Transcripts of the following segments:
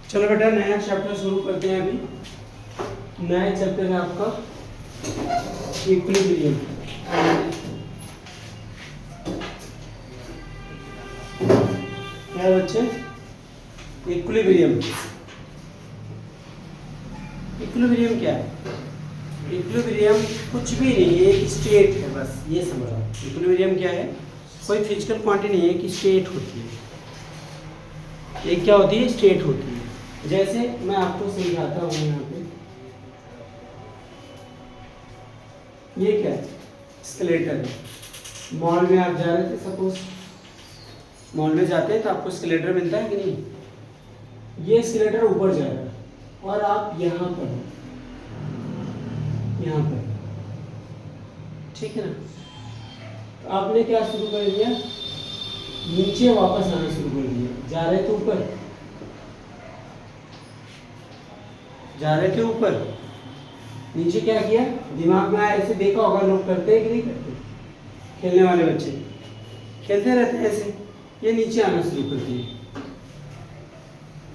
चलो बेटा नया चैप्टर शुरू करते हैं। अभी नया चैप्टर है आपका इक्विलिब्रियम। क्या बच्चे? इक्विलिब्रियम। इक्विलिब्रियम क्या है? इक्विलिब्रियम कुछ भी नहीं है, एक स्टेट है, बस ये समझो। इक्विलिब्रियम क्या है? कोई फिजिकल क्वांटिटी नहीं है, एक स्टेट होती है। एक क्या होती है? स्टेट होती है। जैसे मैं आपको समझाता हूँ यहाँ पे, ये क्या है? स्केलेटन है। मॉल में आप जा रहे थे, सपोज मॉल में जाते हैं तो आपको स्केलेटर मिलता है कि नहीं? ये स्केलेटर ऊपर जा रहा है और आप यहाँ पर हो, यहाँ पर, ठीक है ना? तो आपने क्या शुरू कर दिया? नीचे वापस आना शुरू कर दिया। जा रहे थे ऊपर, जा रहे थे ऊपर, नीचे क्या किया? दिमाग में आया, ऐसे देखा होगा लोग करते हैं कि नहीं करते? खेलने वाले बच्चे खेलते रहते हैं ऐसे, ये नीचे आना शुरू करती है।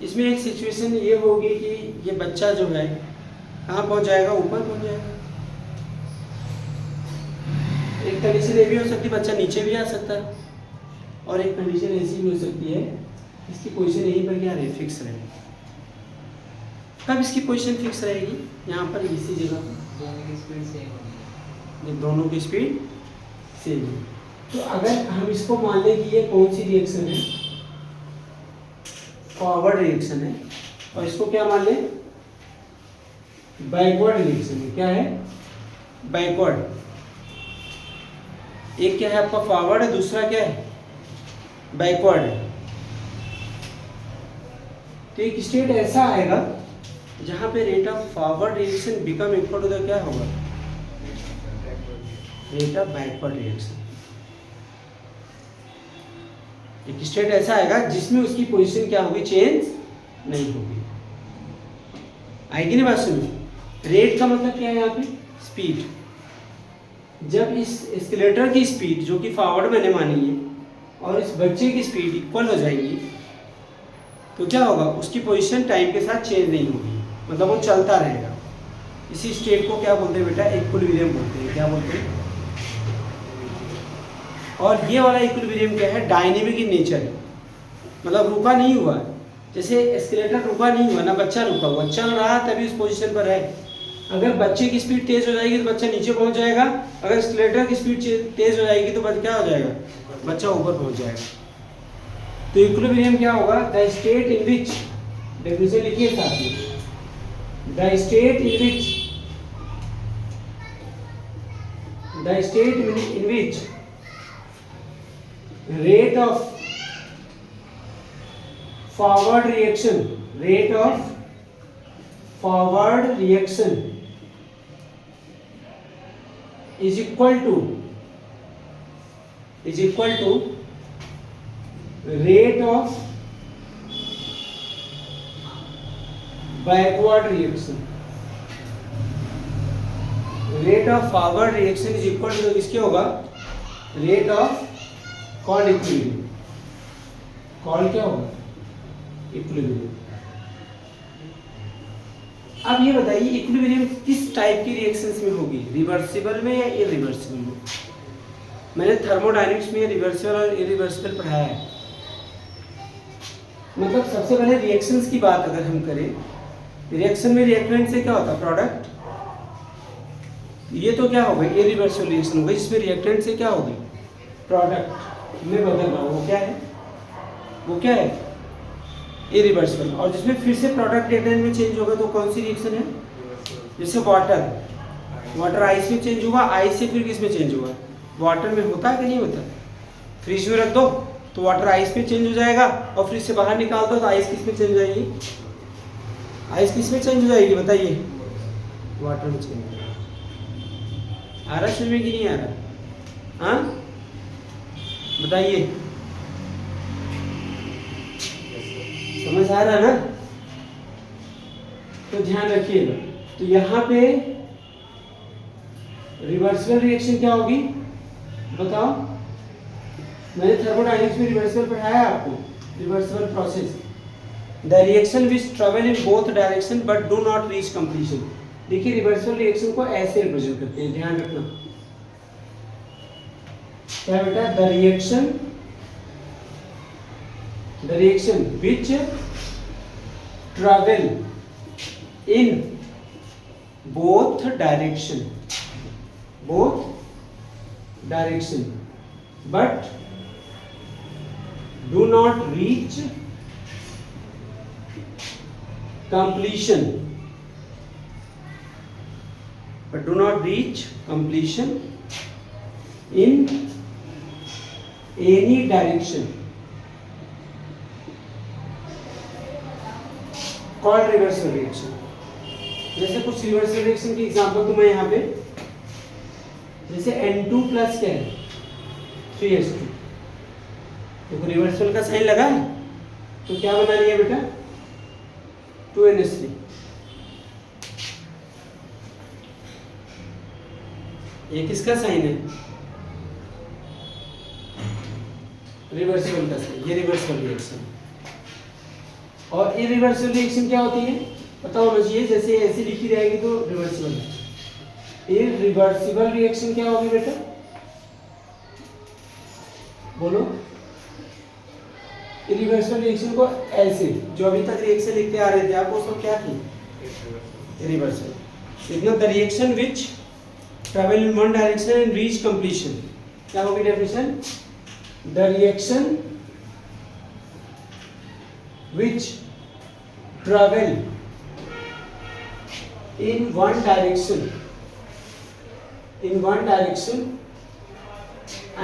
इसमें एक सिचुएशन ये होगी कि ये बच्चा जो है कहाँ पहुँच जाएगा? ऊपर पहुँच जाएगा। एक कंडीशन ये भी हो सकती है बच्चा नीचे भी आ सकता है, और एक कंडीशन ऐसी भी हो सकती है इसकी पोजीशन यहीं पर क्या रहे? फिक्स रहे। कब इसकी पोजीशन फिक्स रहेगी? यहाँ पर इसी जगह पर। दोनों की स्पीड सेम होगी। दोनों की स्पीड सेम है तो अगर हम इसको मान लें कि ये कौन सी रिएक्शन है? फॉरवर्ड रिएक्शन है। और इसको क्या मान लें? बैकवर्ड रिएक्शन है। क्या है? बैकवर्ड। एक क्या है आपका? फॉरवर्ड है, दूसरा क्या है? बैकवर्ड है। तो एक स्टेट ऐसा आएगा जहां पे rate of forward reaction become equal to the क्या होगा? Rate of backward reaction. एक स्टेट ऐसा आएगा जिसमें उसकी पोजीशन क्या होगी? चेंज नहीं होगी। आएगी ना बात सुनो? रेट का मतलब क्या है यहाँ पे? स्पीड। जब इस स्केलेटर की स्पीड जो कि फॉरवर्ड मैंने मानी है और इस बच्चे की स्पीड इक्वल हो जाएगी तो क्या होगा? उसकी पोजीशन टाइम के साथ चेंज नहीं होगी, मतलब वो चलता रहेगा। इसी स्टेट को क्या बोलते हैं बेटा? इक्विलिब्रियम बोलते हैं। क्या बोलते हैं? और ये वाला इक्विलिब्रियम क्या है? डायनेमिक इन नेचर है, मतलब रुका नहीं हुआ। जैसे स्केलेटर रुका नहीं हुआ, ना बच्चा रुका हुआ, चल रहा तभी उस पोजीशन पर है। अगर बच्चे की स्पीड तेज हो जाएगी तो बच्चा नीचे पहुंच जाएगा, अगर स्केलेटर की स्पीड तेज हो जाएगी तो क्या हो जाएगा? बच्चा ऊपर पहुंच जाएगा। तो इक्विलिब्रियम क्या होगा? The state in which, definition लिखिए साथ में, the state in which rate of forward reaction is equal to rate of backward reaction. Rate of forward reaction is equal to किसके होगा? Rate of called equilibrium. Called क्या होगा? Equilibrium. अब ये बताइए इक्विलिब्रियम किस टाइप की रिएक्शंस में होगी? रिवर्सिबल में या इरिवर्सिबल में? मैंने थर्मोडायनेमिक्स में रिवर्सिबल और इरिवर्सिबल पढ़ाया है। मतलब सबसे पहले रिएक्शंस की बात अगर हम करें, रिएक्शन में रिएक्टेंट से क्या होता है? प्रोडक्ट। ये तो क्या होगा? इरिवर्सिबल रिएक्शन होगी जिसमें रिएक्टेंट से क्या होगी? प्रोडक्ट में बदल रहा हूँ। वो क्या है? इरिवर्सिबल। और जिसमें फिर से प्रोडक्ट रिएक्टेंट में चेंज होगा तो कौन सी रिएक्शन है? जैसे वाटर आइस में चेंज होगा, आइस से फिर किस में चेंज होगा? वाटर में होता है कि नहीं होता? फ्रिज में रख दो तो वाटर आइस में चेंज हो जाएगा, और फ्रिज से बाहर निकाल दो तो आइस किस में चेंज हो जाएगी? आइस किस में चेंज हो जाएगी बताइए? वाटर में चेंज हो जाएगी। आ रहा समझ में कि नहीं आ रहा? हाँ बताइए, समझ आ रहा ना? तो ध्यान रखिएगा। तो यहाँ पे रिवर्सिबल रिएक्शन क्या होगी बताओ? मैंने थर्मोडायनेमिक्स में रिवर्सिबल पढ़ाया है आपको, reversible process. The reaction which travel in both direction but do not reach completion. देखिए रिवर्सल रिएक्शन को ऐसे रिप्रेजेंट करते हैं, ध्यान रखना। क्या बेटा? The reaction which travel in both direction but do not reach completion in any direction called reversal reaction। जैसे कुछ रिवर्सल रिएक्शन की एग्जांपल तुम्हें यहाँ पे, जैसे N2 प्लस क्या है 3H2, देखो रिवर्सल का साइन लगा है तो क्या बना लिया बेटा 2NH3। ये किसका साइन है? रिवर्सल का साइन, ये रिवर्सल रिएक्शन। और इरिवर्सिबल रिएक्शन क्या होती है पता होना चाहिए, जैसे ऐसी लिखी रहेगी तो रिवर्सिबल है। इरिवर्सिबल रिएक्शन क्या होगी बेटा? बोलो। इरिवर्सिबल रिएक्शन को ऐसे, जो अभी तक रिएक्शन लिखते आ रहे थे आप, वो सब क्या थी? इरिवर्सिबल। इतना the reaction which travel in one direction and reach completion, क्या होगी definition? The reaction which travel in one direction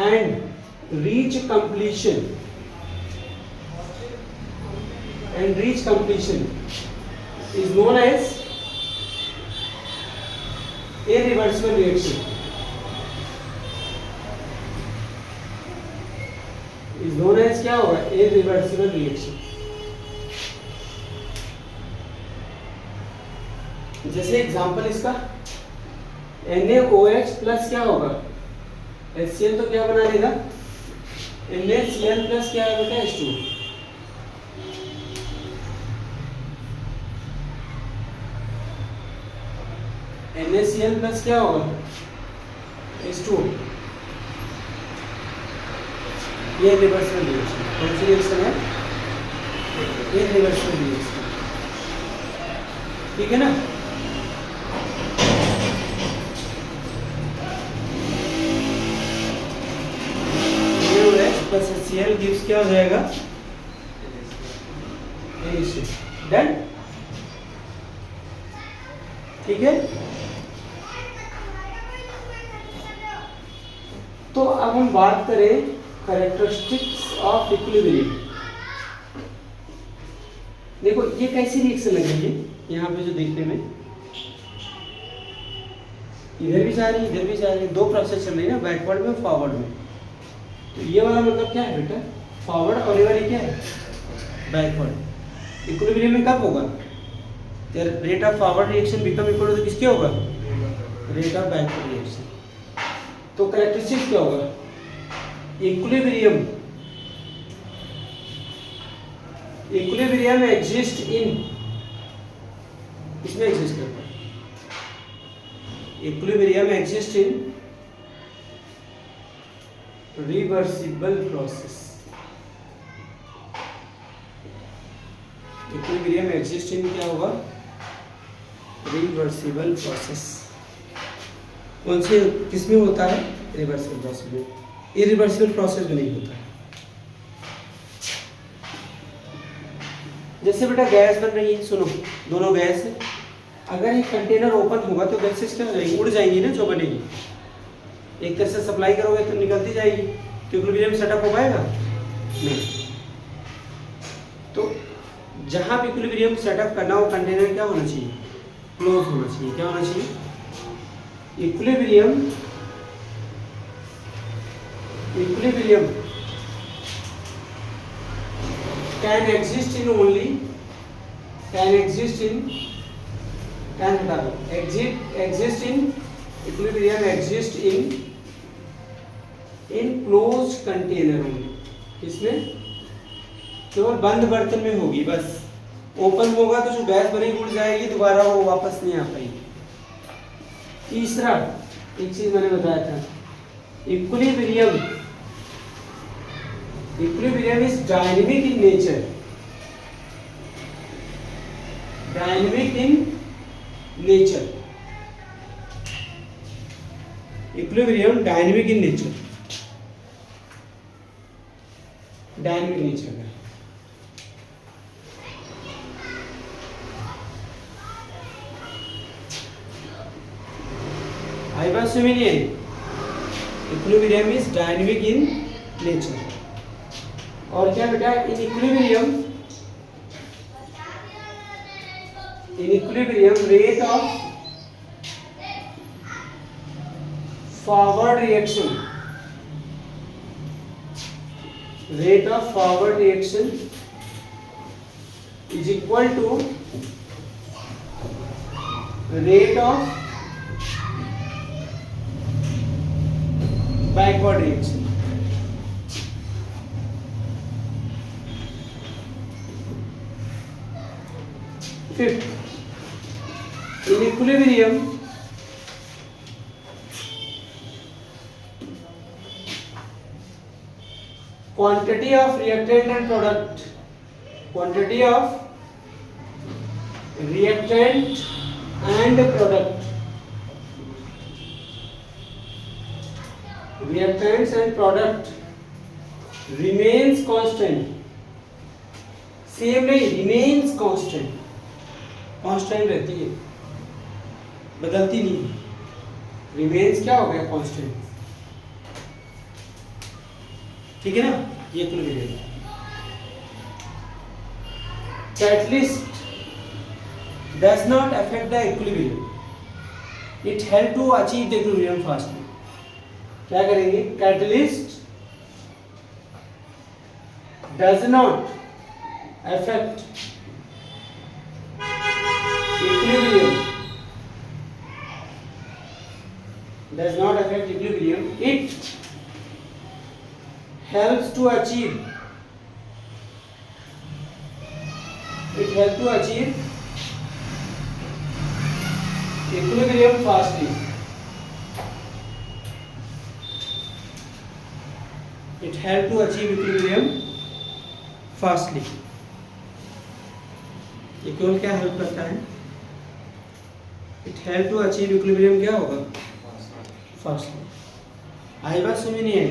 and reach completion is known as irreversible reaction, क्या होगा? irreversible reaction। जैसे एग्जांपल इसका NaOH प्लस क्या होगा? HCl तो क्या बना देगा? NaCl प्लस क्या है बेटा? H2। NaCl प्लस क्या होगा? H2। ये रिवर्सिबल रिएक्शन, कौन सी रिएक्शन है? ये रिवर्सिबल रिएक्शन, ठीक है ना? प्लस HCl गिव्स क्या हो जाएगा? डन, ठीक है। तो अब हम बात करें कैरेक्टरिस्टिक्स ऑफ इक्विलिब्रियम। देखो ये कैसी रिएक्शन लग रही है यहाँ पे, जो देखने में इधर भी जा रही है इधर भी जा रही है, दो प्रोसेस चल रही है ना, बैकवर्ड में फॉरवर्ड में। तो ये वाला मतलब क्या है बेटा? फॉरवर्ड, और ये वाली क्या है? बैकवर्ड। इक्विलिब्रियम में कब होगा? Rate of forward reaction become equal to किसके होगा? Rate of backward reaction. तो कैरेक्टरिस्टिक्स क्या होगा? इक्विलिब्रियम एग्जिस्ट इन, किसमें एग्जिस्ट करता है? Equilibrium exist in reversible process. Equilibrium exist in क्या होगा? Reversible process. कौन से किसमें होता है? रिवर्सिबल प्रोसेस में। इरिवर्सिबल प्रोसेस में नहीं होता है। जैसे बेटा गैस बन रही है, सुनो, दोनों गैस है, अगर ये कंटेनर ओपन होगा तो गैसेस क्या हो जाएगी? उड़ जाएंगी ना, जो बनेगी। एक तरह से सप्लाई करोगे तो निकलती जाएगी, तो इक्विलिब्रियम सेटअप हो पाएगा? नहीं। तो जहां भी इक्विलिब्रियम सेटअप करना हो, कंटेनर क्या होना चाहिए? क्लोज होना चाहिए। क्या होना चाहिए? Equilibrium can exist in only, exist in equilibrium exist in closed container only। किसमें? केवल बंद बर्तन में होगी बस। ओपन होगा तो जो गैस बनेगी उड़ जाएगी, दोबारा वो वापस नहीं आ पाएगी। तीसरा एक चीज मैंने बताया था, equilibrium. Equilibrium is dynamic in nature. Dynamic in nature. Equilibrium dynamic in nature. Dynamic nature का आई बात समझिए। Equilibrium is dynamic in nature. और क्या बेटा, in equilibrium rate of forward reaction, rate of forward reaction is equal to rate of backward reaction. Fifth, in equilibrium quantity of reactant and product, quantity of reactant and product, reactants and product remains constant. Same नहीं, remains constant, constant रहती है, बदलती नहीं है। remains क्या हो गया, constant। ठीक है ना, ये तो मिलेगा। Catalyst does not affect the equilibrium. It help to achieve the equilibrium fastly. क्या करेंगे, catalyst does not affect equilibrium. Does not affect equilibrium. It helps to achieve equilibrium fastly. It helps to achieve equilibrium fastly. Equal क्या help करता है, it help to achieve equilibrium क्या होगा, fastly. आई बात समझ नहीं आई,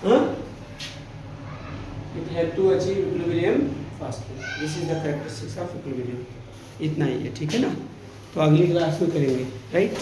हाँ, it help to achieve equilibrium fastly. This is the characteristics of equilibrium. इतना ही है, ठीक है ना। तो अगली क्लास में करेंगे, राइट।